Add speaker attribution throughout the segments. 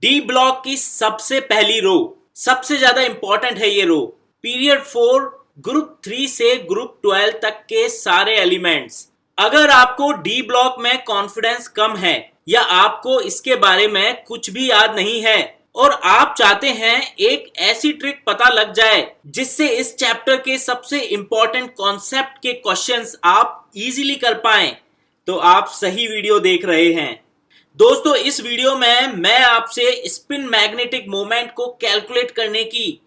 Speaker 1: D block की सबसे पहली रो, सबसे ज्यादा इंपॉर्टेंट है ये रो। पीरियड 4 ग्रुप 3 से ग्रुप 12 तक के सारे एलिमेंट्स। अगर आपको डी ब्लॉक में कॉन्फिडेंस कम है या आपको इसके बारे में कुछ भी याद नहीं है और आप चाहते हैं एक ऐसी ट्रिक पता लग जाए जिससे इस चैप्टर के सबसे इंपॉर्टेंट कॉन्सेप्ट के क्वेश्चंस आप इजीली कर पाएं, तो आप सही वीडियो देख रहे हैं। दोस्तों, इस वीडियो में मैं आपसे स्पिन मैग्नेटिक मोमेंट को कैलकुलेट करने की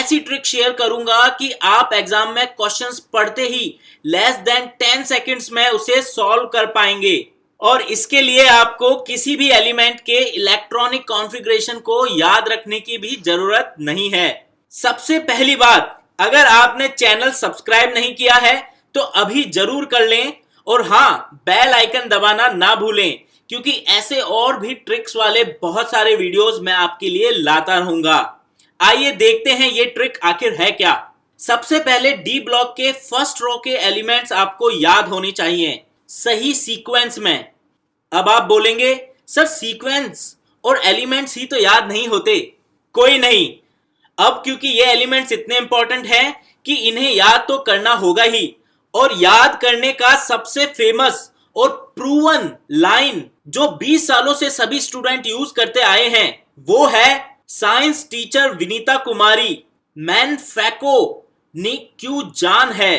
Speaker 1: ऐसी ट्रिक शेयर करूंगा कि आप एग्जाम में क्वेश्चंस पढ़ते ही लेस देन 10 सेकंड्स में उसे सॉल्व कर पाएंगे। और इसके लिए आपको किसी भी एलिमेंट के इलेक्ट्रॉनिक कॉन्फ़िगरेशन को याद रखने की भी जरूरत नहीं है। सबसे पहली बात, अगर आपने चैनल सब्सक्राइब नहीं किया है तो अभी जरूर कर लें, और हाँ, बेल आइकन दबाना ना भूलें, क्योंकि ऐसे और भी ट्रिक्स वाले बहुत सारे वीडियोस मैं आपके लिए लाता रहूंगा। आइए देखते हैं ये ट्रिक आखिर है क्या। सबसे पहले डी ब्लॉक के फर्स्ट रो के एलिमेंट्स आपको याद होने चाहिए सही सीक्वेंस में। अब आप बोलेंगे सर सीक्वेंस और एलिमेंट्स ही तो याद नहीं होते। कोई नहीं, अब क्योंकि ये एलिमेंट्स इतने इंपॉर्टेंट हैं कि इन्हें याद तो करना होगा ही। और याद करने का सबसे फेमस और प्रूवन लाइन जो 20 सालों से सभी स्टूडेंट यूज करते आए हैं वो है साइंस टीचर विनीता कुमारी, मैन फैको नी क्यू जान है।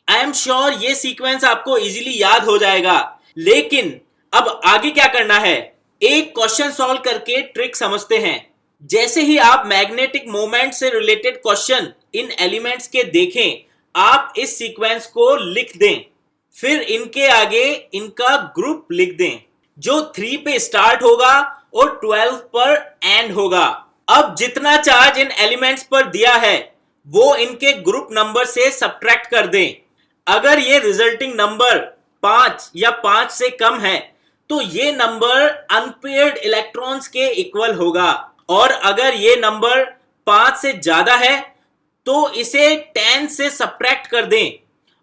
Speaker 1: आई एम श्योर ये सीक्वेंस आपको इजीली याद हो जाएगा। लेकिन अब आगे क्या करना है, एक क्वेश्चन सॉल्व करके ट्रिक समझते हैं। जैसे ही आप मैग्नेटिक मोमेंट से रिलेटेड क्वेश्चन इन एलिमेंट्स के देखें, आप इस सीक्वेंस को लिख दें, फिर इनके आगे इनका ग्रुप लिख दें जो 3 पे स्टार्ट होगा और 12 पर एंड होगा। अब जितना चार्ज इन एलिमेंट्स पर दिया है वो इनके ग्रुप नंबर से सब्ट्रैक्ट कर दें। अगर ये रिजल्टिंग नंबर 5 या 5 से कम है तो ये नंबर अनपेयर्ड इलेक्ट्रॉन्स के इक्वल होगा, और अगर ये नंबर 5 से ज्यादा है तो इसे 10 से सब्ट्रैक्ट कर दें,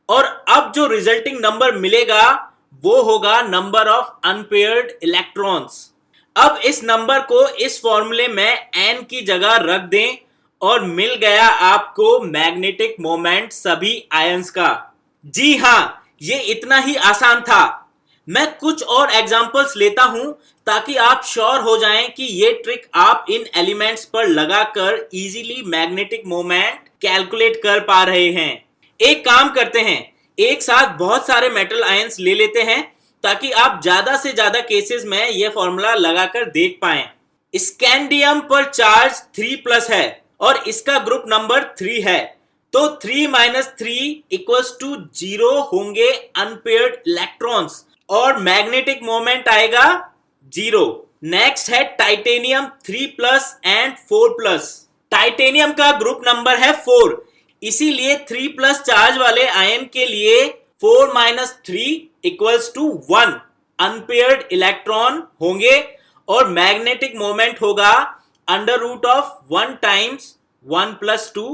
Speaker 1: और अब जो रिजल्टिंग नंबर मिलेगा वो होगा नंबर ऑफ अनपेयर्ड इलेक्ट्रॉन्स। अब इस नंबर को इस फॉर्मूले में n की जगह रख दें और मिल गया आपको मैग्नेटिक मोमेंट सभी आयंस का। जी हां, ये इतना ही आसान था। मैं कुछ और एग्जांपल्स लेता हूं ताकि आप श्योर हो जाएं कि ये ट्रिक आप इन एलिमेंट्स पर लगाकर इजीली मैग्नेटिक मोमेंट कैलकुलेट कर पा रहे हैं। एक काम करते हैं, एक साथ बहुत सारे मेटल आयंस ले लेते हैं ताकि आप ज्यादा से ज्यादा केसेस में यह फॉर्मूला लगाकर देख पाएं। स्कैंडियम पर चार्ज 3+ है और इसका ग्रुप नंबर 3 है, तो 3 - 3 = 0 होंगे अनपेयर्ड इलेक्ट्रॉन्स और मैग्नेटिक मोमेंट आएगा 0। नेक्स्ट है टाइटेनियम 3+ एंड 4+। टाइटेनियम का ग्रुप नंबर है 4, इसीलिए 3+ चार्ज वाले आयन के लिए 4 - 3 = 1 अनपेयर्ड इलेक्ट्रॉन होंगे और मैग्नेटिक मोमेंट होगा √1 × 1 + 2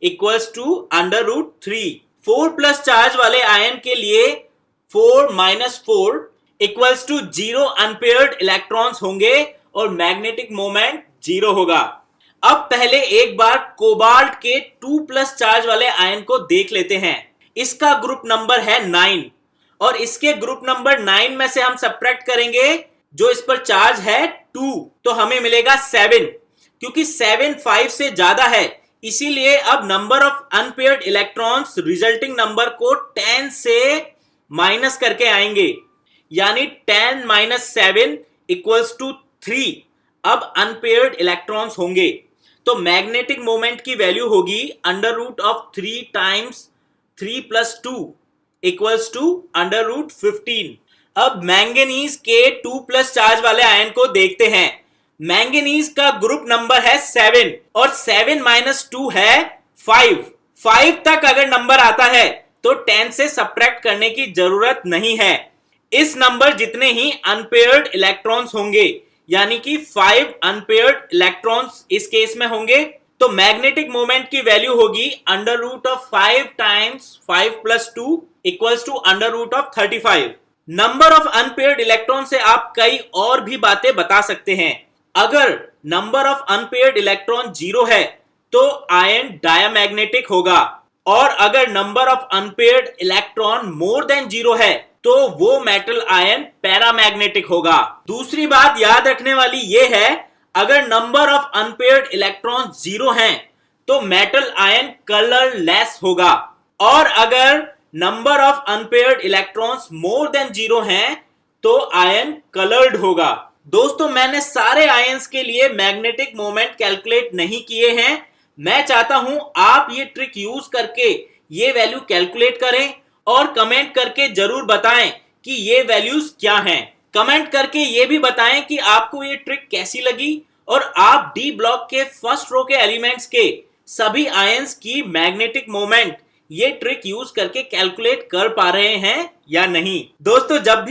Speaker 1: = √3। 4+ चार्ज वाले आयन के लिए 4 - 4 = 0 अनपेयर्ड इलेक्ट्रॉन्स होंगे और मैग्नेटिक मोमेंट 0 होगा। अब पहले एक बार कोबाल्ट के 2+ चार्ज वाले आयन को देख लेते हैं। इसका ग्रुप नंबर है 9 और इसके ग्रुप नंबर 9 में से हम सब्ट्रैक्ट करेंगे जो इस पर चार्ज है 2, तो हमें मिलेगा 7। क्योंकि 7 5 से ज्यादा है, इसीलिए अब number of unpaired electrons resulting number को 10 से माइनस करके आएंगे, यानी 10 - 7 = 3 अब अनपेयर्ड इलेक्ट्रॉन्स होंगे। तो मैग्नेटिक मोमेंट की वैल्यू होगी √3 × 3 + 2 = √15। अब मैंगनीज के 2+ चार्ज वाले आयन को देखते हैं। मैंगनीज का ग्रुप नंबर है 7 और 7 - 2 है 5। 5 तक अगर नंबर आता है तो 10 से सब्ट्रैक्ट करने की जरूरत नहीं है। इस नंबर जितने ही अनपेयर्ड इलेक्ट्रॉन्स होंगे, यानी कि 5 अनपेयर्ड इलेक्ट्रॉन्स इस केस में होंगे, तो मैग्नेटिक मोमेंट की वैल्यू होगी √5 × 5 + 2 = √35। नंबर ऑफ अनपेयर्ड इलेक्ट्रॉन से आप कई और भी बातें बता सकते हैं। अगर नंबर ऑफ अनपेयर्ड इलेक्ट्रॉन 0 है तो आयन डायमैग्नेटिक होगा, और अगर number of unpaired electron more than 0 है तो वो मेटल आयन पैरामैग्नेटिक होगा। दूसरी बात याद रखने वाली ये है, अगर नंबर ऑफ अनपेयर्ड इलेक्ट्रॉन 0 हैं तो मेटल आयन कलरलेस होगा, और अगर number of unpaired electrons more than 0 हैं तो आयन कलर्ड होगा। दोस्तों, मैंने सारे आयंस के लिए मैग्नेटिक मोमेंट कैलकुलेट नहीं किए हैं, मैं चाहता हूं आप ये ट्रिक यूज करके ये वैल्यू कैलकुलेट करें और कमेंट करके जरूर बताएं कि ये वैल्यूज क्या हैं। कमेंट करके ये भी बताएं कि आपको ये ट्रिक कैसी लगी और आप डी ब्लॉक के फर्स्ट रो के एलिमेंट्स के सभी आयंस की मैग्नेटिक मोमेंट ये ट्रिक यूज करके कैलकुलेट कर पा रहे हैं या नहीं। दोस्तों, जब भी